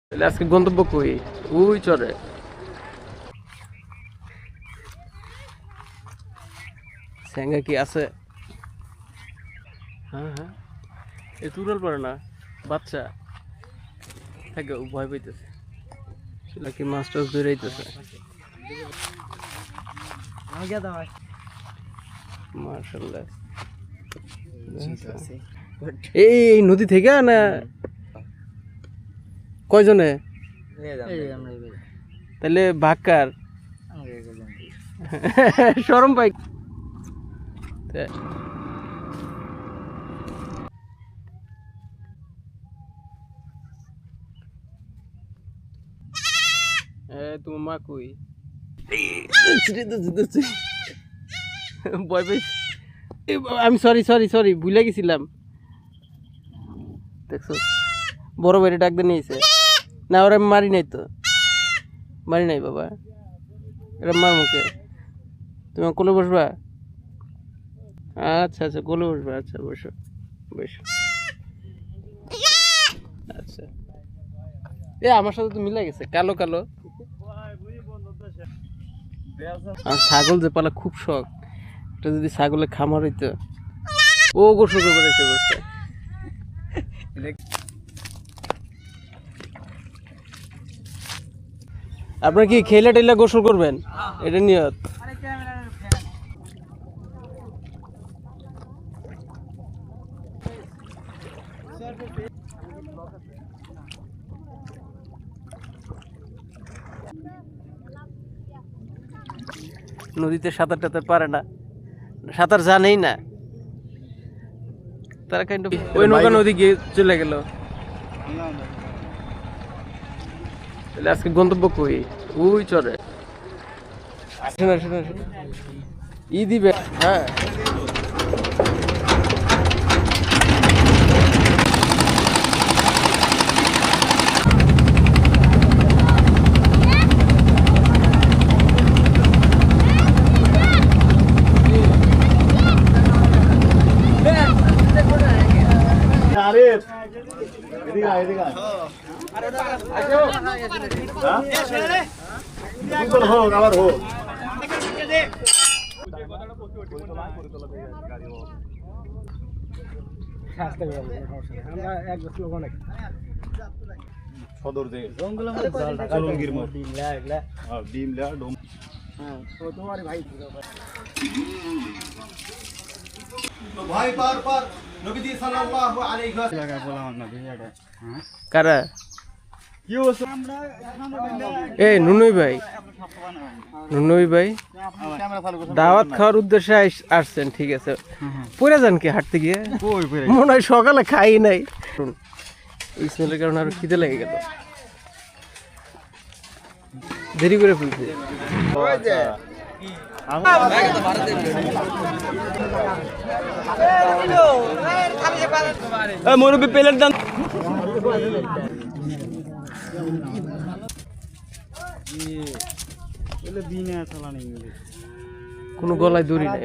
তাহলে আজকে গন্তব্য কই? ওই চরে। স্যাঙ্গা কি আছে? হ্যাঁ হ্যাঁ, এ তুরাল পারে না, বাচ্চা থাকে, ভয় পাইতেছে নাকি মাছ টাছ ধরাইতেছে। মাশাআল্লাহ, এই নদী থেকে না কয়জনে? তাহলে ভাগ্কার শরম পাই। তোমার মা কই? ভয় পাই। আমি সরি সরি সরি ভুলে গেছিলাম। দেখছো বড় বাইরে ডাক দিয়ে নিয়েছে না, ওরা আমি মারি নাই তো, মারি নাই বাবা, এটা মার মুখে। তুমি কোলে বসবা? আচ্ছা আচ্ছা, কোলে বসবা, আচ্ছা বসো বসো। আচ্ছা, এ আমার সাথে তো মিলে গেছে, কালো কালো। আর ছাগল যে পালা খুব শখ, এটা যদি ছাগলের খামার হইতো। ও গোসল করবে এসে বসছে। আপনার কি খেলা টেলা গোসল করবেন? এটা নিয়ত। নদীতে সাঁতার টাতার পারে না, সাঁতার জানেই না তারা। ওই নৌকা নদী গিয়ে চলে গেল। তাহলে আজকে গন্তব্য কই? ওই চরে। শোনা শোনা শোনা, ই দিবে। হ্যাঁ কারা? এই নুনুই ভাই, নুনুই ভাই দাওয়াত খাওয়ার উদ্দেশ্যে আসছেন, ঠিক আছে। পড়ে যান কি হাঁটতে গিয়ে? মনে হয় সকালে খাই নাই, এই স্মেলের কারণে আরো খিদে লেগে গেল, দেরি করে ফেলছি। মুরব্বী প্লেট দাম। কোনো গলায় দড়ি নাই।